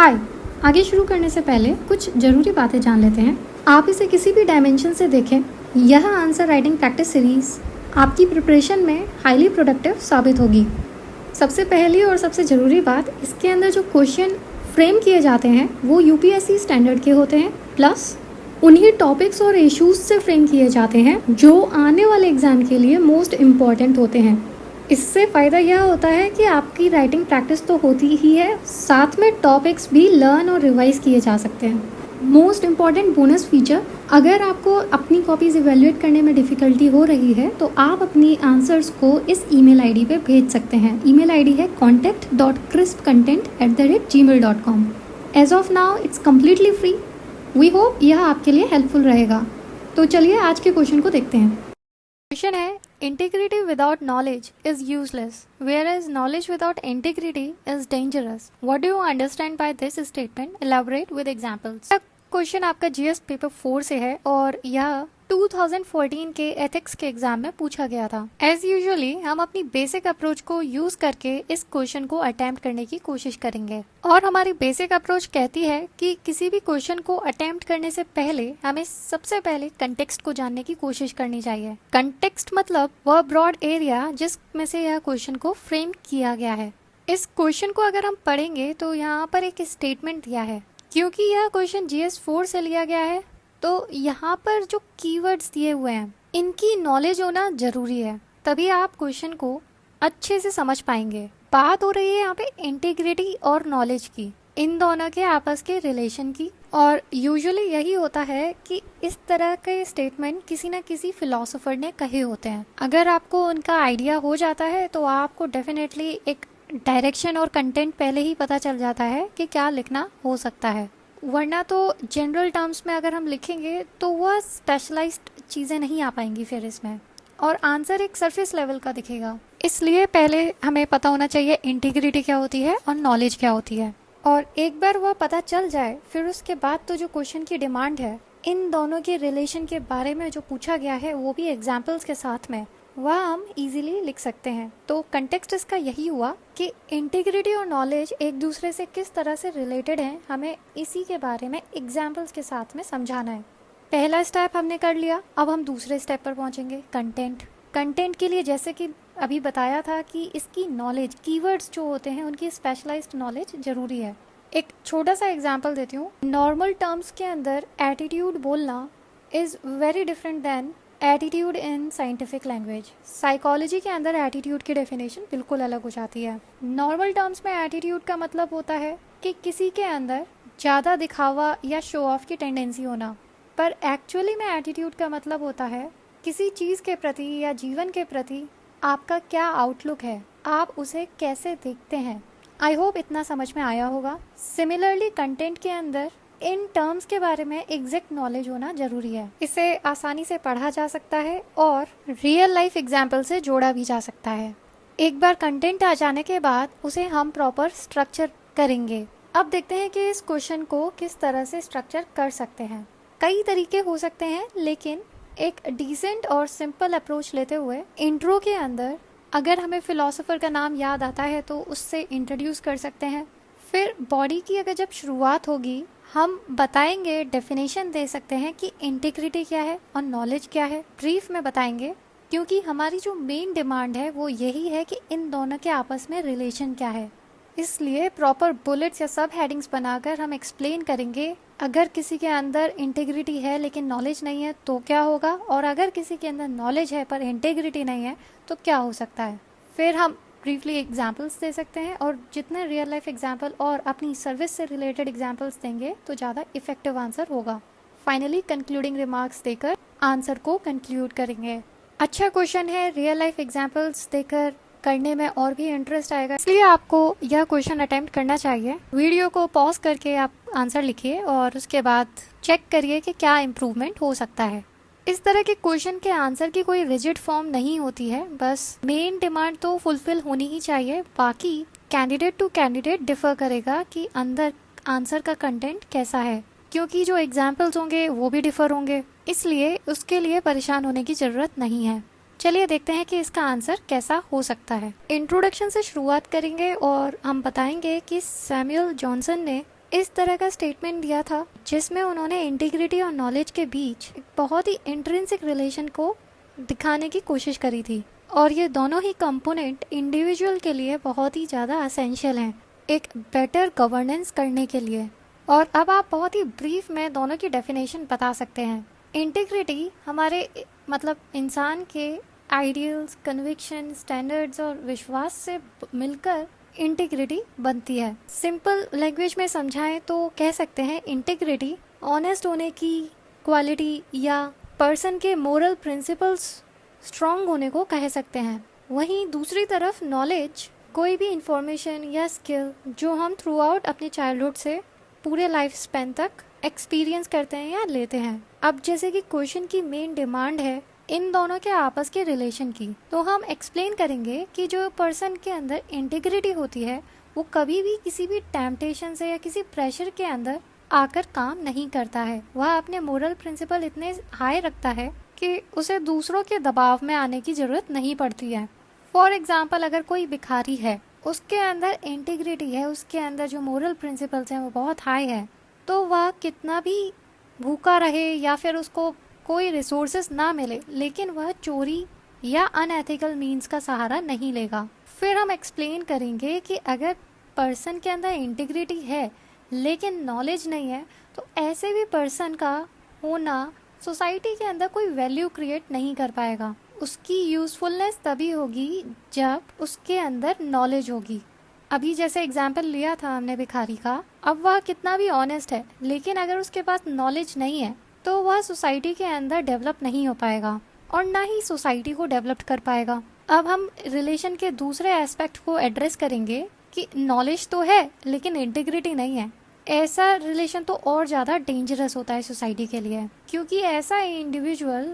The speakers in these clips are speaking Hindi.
हाय, आगे शुरू करने से पहले कुछ ज़रूरी बातें जान लेते हैं। आप इसे किसी भी डायमेंशन से देखें, यह आंसर राइटिंग प्रैक्टिस सीरीज़ आपकी प्रिपरेशन में हाईली प्रोडक्टिव साबित होगी। सबसे पहली और सबसे ज़रूरी बात, इसके अंदर जो क्वेश्चन फ्रेम किए जाते हैं वो यूपीएससी स्टैंडर्ड के होते हैं, प्लस उन्हीं टॉपिक्स और इश्यूज से फ्रेम किए जाते हैं जो आने वाले एग्ज़ाम के लिए मोस्ट इम्पॉर्टेंट होते हैं। इससे फ़ायदा यह होता है कि आपकी राइटिंग प्रैक्टिस तो होती ही है, साथ में टॉपिक्स भी लर्न और रिवाइज किए जा सकते हैं। मोस्ट इम्पॉर्टेंट बोनस फीचर, अगर आपको अपनी कॉपीज़ इवेल्युएट करने में डिफ़िकल्टी हो रही है तो आप अपनी आंसर्स को इस ईमेल आईडी पे भेज सकते हैं। ईमेल आईडी है contact.crispcontent@gmail.com। As of now it's completely free. We hope यह आपके लिए हेल्पफुल रहेगा। तो चलिए आज के क्वेश्चन को देखते हैं। क्वेश्चन है, integrity without knowledge is useless, whereas knowledge without integrity is dangerous. What do you understand by this statement? Elaborate with examples. Question आपका जीएस पेपर 4 से है और यह 2014 के एथिक्स के एग्जाम में पूछा गया था। एज यूजुअली हम अपनी बेसिक अप्रोच को यूज करके इस क्वेश्चन को अटेम्प्ट करने की कोशिश करेंगे और हमारी बेसिक अप्रोच कहती है कि किसी भी क्वेश्चन को अटेम्प्ट करने से पहले हमें सबसे पहले कंटेक्स्ट को जानने की कोशिश करनी चाहिए। कंटेक्स्ट मतलब वह ब्रॉड एरिया जिसमें से यह क्वेश्चन को फ्रेम किया गया है। इस क्वेश्चन को अगर हम पढ़ेंगे तो यहाँ पर एक स्टेटमेंट दिया है। क्योंकि यह क्वेश्चन जीएस 4 से लिया गया है तो यहाँ पर जो कीवर्ड्स दिए हुए हैं इनकी नॉलेज होना जरूरी है, तभी आप क्वेश्चन को अच्छे से समझ पाएंगे। बात हो रही है यहाँ पे इंटीग्रिटी और नॉलेज की, इन दोनों के आपस के रिलेशन की। और यूजुअली यही होता है कि इस तरह के स्टेटमेंट किसी न किसी फिलोसोफर ने कहे होते हैं। अगर आपको उनका आइडिया हो जाता है तो आपको डेफिनेटली एक डायरेक्शन और कंटेंट पहले ही पता चल जाता है कि क्या लिखना हो सकता है, वरना तो जनरल टर्म्स में अगर हम लिखेंगे तो वह स्पेशलाइज्ड चीज़ें नहीं आ पाएंगी फिर इसमें, और आंसर एक सरफेस लेवल का दिखेगा। इसलिए पहले हमें पता होना चाहिए इंटीग्रिटी क्या होती है और नॉलेज क्या होती है, और एक बार वह पता चल जाए फिर उसके बाद तो जो क्वेश्चन की डिमांड है इन दोनों के रिलेशन के बारे में जो पूछा गया है वो भी एग्जाम्पल्स के साथ में, वह हम इजीली लिख सकते हैं। तो कंटेक्स्ट इसका यही हुआ कि इंटीग्रिटी और नॉलेज एक दूसरे से किस तरह से रिलेटेड हैं, हमें इसी के बारे में एग्जाम्पल्स के साथ में समझाना है। पहला स्टेप हमने कर लिया, अब हम दूसरे स्टेप पर पहुंचेंगे, कंटेंट। कंटेंट के लिए जैसे कि अभी बताया था कि इसकी नॉलेज, कीवर्ड्स जो होते हैं उनकी स्पेशलाइज्ड नॉलेज जरूरी है। एक छोटा सा एग्जाम्पल देती हूँ। नॉर्मल टर्म्स के अंदर एटीट्यूड बोलना is very different than attitude in scientific language. Psychology के अंदर एटीट्यूड की डेफिनेशन बिल्कुल अलग हो जाती है। नॉर्मल टर्म्स में एटीट्यूड का मतलब होता है कि किसी के अंदर ज़्यादा दिखावा या शो ऑफ की टेंडेंसी होना, पर एक्चुअली में एटीट्यूड का मतलब होता है किसी चीज़ के प्रति या जीवन के प्रति आपका क्या आउटलुक है, आप उसे कैसे देखते हैं। आई होप इतना समझ में आया होगा। सिमिलरली कंटेंट के अंदर इन टर्म्स के बारे में एग्जैक्ट नॉलेज होना जरूरी है। इसे आसानी से पढ़ा जा सकता है और रियल लाइफ एग्जाम्पल से जोड़ा भी जा सकता है। एक बार कंटेंट आ जाने के बाद उसे हम प्रॉपर स्ट्रक्चर करेंगे। अब देखते हैं कि इस क्वेश्चन को किस तरह से स्ट्रक्चर कर सकते हैं। कई तरीके हो सकते हैं, लेकिन एक डिसेंट और सिंपल अप्रोच लेते हुए इंट्रो के अंदर अगर हमें फिलोसोफर का नाम याद आता है तो उससे इंट्रोड्यूस कर सकते हैं। फिर बॉडी की अगर जब शुरुआत होगी हम बताएंगे, डेफिनेशन दे सकते हैं कि इंटीग्रिटी क्या है और नॉलेज क्या है, ब्रीफ में बताएंगे, क्योंकि हमारी जो मेन डिमांड है वो यही है कि इन दोनों के आपस में रिलेशन क्या है। इसलिए प्रॉपर बुलेट्स या सब हेडिंग्स बनाकर हम एक्सप्लेन करेंगे अगर किसी के अंदर इंटीग्रिटी है लेकिन नॉलेज नहीं है तो क्या होगा, और अगर किसी के अंदर नॉलेज है पर इंटीग्रिटी नहीं है तो क्या हो सकता है। फिर हम ब्रीफली एग्जाम्पल्स दे सकते हैं, और जितने रियल लाइफ एग्जाम्पल और अपनी सर्विस से रिलेटेड एग्जाम्पल्स देंगे तो ज़्यादा इफेक्टिव आंसर होगा। फाइनली कंक्लूडिंग रिमार्क्स देकर आंसर को कंक्लूड करेंगे। अच्छा क्वेश्चन है, रियल लाइफ एग्जाम्पल्स देकर करने में और भी इंटरेस्ट आएगा, इसलिए आपको यह क्वेश्चन अटेम्प्ट करना चाहिए। वीडियो को पॉज करके आप आंसर लिखिए और उसके बाद चेक करिए कि क्या इम्प्रूवमेंट हो सकता है। इस तरह के क्वेश्चन के आंसर की कोई रिजिड फॉर्म नहीं होती है, बस मेन डिमांड तो फुलफिल होनी ही चाहिए। बाकी कैंडिडेट टू कैंडिडेट डिफर करेगा कि अंदर आंसर का कंटेंट कैसा है, क्योंकि जो एग्जाम्पल्स होंगे वो भी डिफर होंगे, इसलिए उसके लिए परेशान होने की जरूरत नहीं है। चलिए देखते हैं कि इसका आंसर कैसा हो सकता है। इंट्रोडक्शन से शुरुआत करेंगे और हम बताएंगे कि सैमुअल जॉनसन ने इस तरह का स्टेटमेंट दिया था जिसमें उन्होंने इंटीग्रिटी और नॉलेज के बीच एक बहुत ही इंट्रिंसिक रिलेशन को दिखाने की कोशिश करी थी, और ये दोनों ही कंपोनेंट इंडिविजुअल के लिए बहुत ही ज़्यादा एसेंशियल हैं एक बेटर गवर्नेंस करने के लिए। और अब आप बहुत ही ब्रीफ में दोनों की डेफिनेशन बता सकते हैं। इंटीग्रिटी हमारे मतलब इंसान के आइडियल्स, कन्विक्शन, स्टैंडर्ड्स और विश्वास से मिलकर इंटीग्रिटी बनती है। सिंपल लैंग्वेज में समझाएं तो कह सकते हैं इंटीग्रिटी ऑनेस्ट होने की क्वालिटी या पर्सन के मोरल प्रिंसिपल्स स्ट्रॉन्ग होने को कह सकते हैं। वहीं दूसरी तरफ नॉलेज कोई भी इंफॉर्मेशन या स्किल जो हम थ्रू आउट अपने चाइल्डहुड से पूरे लाइफ स्पैन तक एक्सपीरियंस करते हैं या लेते हैं। अब जैसे कि क्वेश्चन की मेन डिमांड है इन दोनों के आपस के रिलेशन की, तो हम एक्सप्लेन करेंगे कि जो पर्सन के अंदर इंटीग्रिटी होती है वो कभी भी किसी भी टेम्पटेशन से या किसी प्रेशर के अंदर आकर काम नहीं करता है। वह अपने मोरल प्रिंसिपल इतने हाई रखता है कि उसे दूसरों के दबाव में आने की ज़रूरत नहीं पड़ती है। फॉर एग्जाम्पल, अगर कोई भिखारी है, उसके अंदर इंटीग्रिटी है, उसके अंदर जो मोरल प्रिंसिपल्स हैं वो बहुत हाई है, तो वह कितना भी भूखा रहे या फिर उसको कोई रिसोर्सेज ना मिले, लेकिन वह चोरी या अनएथिकल मीन्स का सहारा नहीं लेगा। फिर हम एक्सप्लेन करेंगे कि अगर पर्सन के अंदर इंटीग्रिटी है लेकिन नॉलेज नहीं है, तो ऐसे भी पर्सन का होना सोसाइटी के अंदर कोई वैल्यू क्रिएट नहीं कर पाएगा। उसकी यूज़फुलनेस तभी होगी जब उसके अंदर नॉलेज होगी। अभी जैसे एग्जाम्पल लिया था हमने भिखारी का, अब वह कितना भी ऑनेस्ट है लेकिन अगर उसके पास नॉलेज नहीं है तो वह सोसाइटी के अंदर डेवलप नहीं हो पाएगा और ना ही सोसाइटी को डेवलप कर पाएगा। अब हम रिलेशन के दूसरे एस्पेक्ट को एड्रेस करेंगे कि नॉलेज तो है लेकिन इंटीग्रिटी नहीं है। ऐसा रिलेशन तो और ज़्यादा डेंजरस होता है सोसाइटी के लिए, क्योंकि ऐसा इंडिविजुअल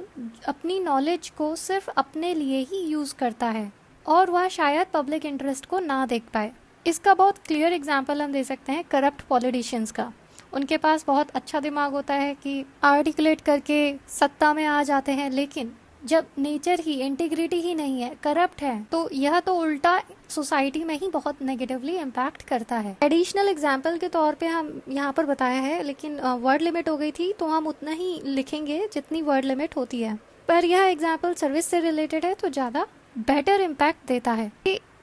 अपनी नॉलेज को सिर्फ अपने लिए ही यूज़ करता है और वह शायद पब्लिक इंटरेस्ट को ना देख पाए। इसका बहुत क्लियर एग्जांपल हम दे सकते हैं करप्ट पॉलिटिशियंस का। उनके पास बहुत अच्छा दिमाग होता है कि आर्टिकुलेट करके सत्ता में आ जाते हैं, लेकिन जब नेचर ही इंटीग्रिटी ही नहीं है, करप्ट है, तो यह तो उल्टा सोसाइटी में ही बहुत नेगेटिवली इम्पैक्ट करता है। एडिशनल एग्जाम्पल के तौर पे हम यहाँ पर बताया है, लेकिन वर्ड लिमिट हो गई थी तो हम उतना ही लिखेंगे जितनी वर्ड लिमिट होती है, पर यह एग्जाम्पल सर्विस से रिलेटेड है तो ज़्यादा बेटर इम्पैक्ट देता है।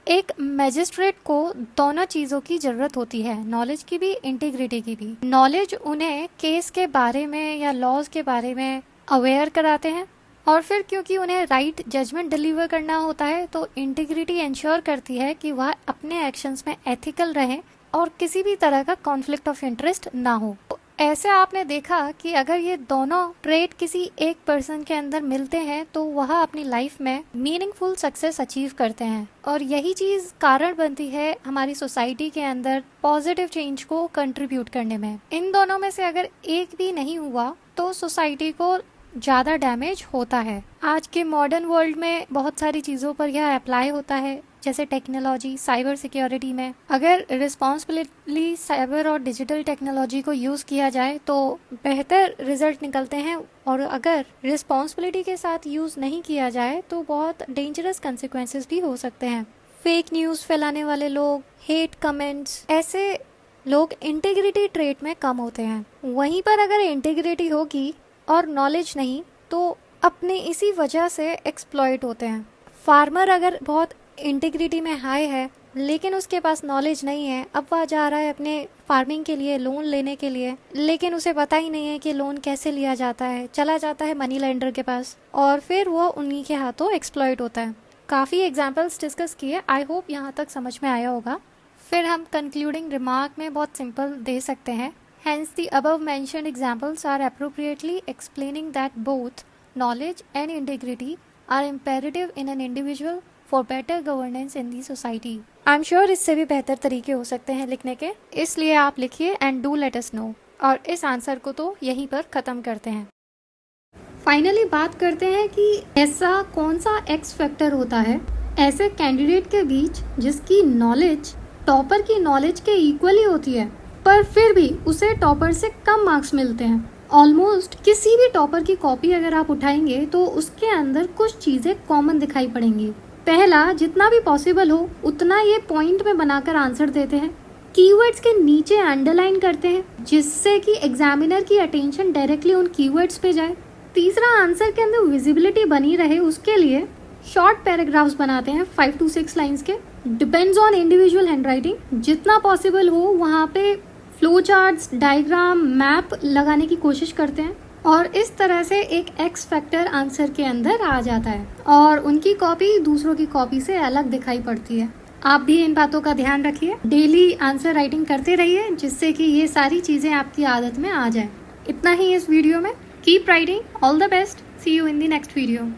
एक मैजिस्ट्रेट को दोनों चीज़ों की ज़रूरत होती है, नॉलेज की भी, इंटीग्रिटी की भी। नॉलेज उन्हें केस के बारे में या लॉज के बारे में अवेयर कराते हैं, और फिर क्योंकि उन्हें राइट जजमेंट डिलीवर करना होता है तो इंटीग्रिटी इंश्योर करती है कि वह अपने एक्शंस में एथिकल रहें और किसी भी तरह का कॉन्फ्लिक्ट ऑफ इंटरेस्ट ना हो। तो ऐसे आपने देखा कि अगर ये दोनों ट्रेट किसी एक पर्सन के अंदर मिलते हैं तो वह अपनी लाइफ में मीनिंगफुल सक्सेस अचीव करते हैं, और यही चीज़ कारण बनती है हमारी सोसाइटी के अंदर पॉजिटिव चेंज को कंट्रीब्यूट करने में। इन दोनों में से अगर एक भी नहीं हुआ तो सोसाइटी को ज़्यादा डैमेज होता है। आज के मॉडर्न वर्ल्ड में बहुत सारी चीज़ों पर यह अप्लाई होता है, जैसे टेक्नोलॉजी, साइबर सिक्योरिटी में अगर रिस्पॉन्सिबली साइबर और डिजिटल टेक्नोलॉजी को यूज़ किया जाए तो बेहतर रिजल्ट निकलते हैं, और अगर रिस्पॉन्सिबिलिटी के साथ यूज़ नहीं किया जाए तो बहुत डेंजरस कंसिक्वेंसेस भी हो सकते हैं। फेक न्यूज़ फैलाने वाले लोग, हेट कमेंट्स, ऐसे लोग इंटीग्रिटी ट्रेट में कम होते हैं। वहीं पर अगर इंटीग्रिटी होगी और नॉलेज नहीं तो अपने इसी वजह से एक्सप्लॉइट होते हैं। फार्मर अगर बहुत इंटीग्रिटी में हाई है लेकिन उसके पास नॉलेज नहीं है, अब वह जा रहा है अपने फार्मिंग के लिए लोन लेने के लिए, लेकिन उसे पता ही नहीं है कि लोन कैसे लिया जाता है, चला जाता है मनी लेंडर के पास और फिर वो उन्हीं के हाथों एक्सप्लॉइट होता है। काफ़ी एग्जाम्पल्स डिस्कस किए, आई होप यहाँ तक समझ में आया होगा। फिर हम कंक्लूडिंग रिमार्क में बहुत सिंपल दे सकते हैं, hence the above mentioned examples are appropriately explaining that both knowledge and integrity are imperative in an individual for better governance in the society. I'm sure इससे भी बेहतर तरीके हो सकते हैं लिखने के, इसलिए आप लिखिए and do let us know। और इस आंसर को तो यहीं पर ख़त्म करते हैं। फाइनली बात करते हैं कि ऐसा कौन सा एक्स फैक्टर होता है ऐसे कैंडिडेट के बीच जिसकी नॉलेज टॉपर की नॉलेज के इक्वली होती है, पर फिर भी उसे टॉपर से कम मार्क्स मिलते हैं। ऑलमोस्ट किसी भी टॉपर की कॉपी अगर आप उठाएंगे तो उसके अंदर कुछ चीज़ें कॉमन दिखाई पड़ेंगी। पहला, जितना भी पॉसिबल हो उतना ये पॉइंट में बनाकर आंसर देते हैं कीवर्ड्स के नीचे अंडरलाइन करते हैं जिससे कि एग्जामिनर की अटेंशन डायरेक्टली उन कीवर्ड्स पे जाए। तीसरा, आंसर के अंदर विजिबिलिटी बनी रहे उसके लिए शॉर्ट पैराग्राफ्स बनाते हैं 5 to 6 लाइंस के। डिपेंड्स ऑन इंडिविजुअल हैंडराइटिंग, जितना पॉसिबल हो वहाँ पे फ्लो चार्ट्स, डायग्राम, मैप लगाने की कोशिश करते हैं और इस तरह से एक एक्स फैक्टर आंसर के अंदर आ जाता है और उनकी कॉपी दूसरों की कॉपी से अलग दिखाई पड़ती है। आप भी इन बातों का ध्यान रखिए, डेली आंसर राइटिंग करते रहिए जिससे कि ये सारी चीज़ें आपकी आदत में आ जाए। इतना ही इस वीडियो में। Keep writing, all the best, see you in the next video.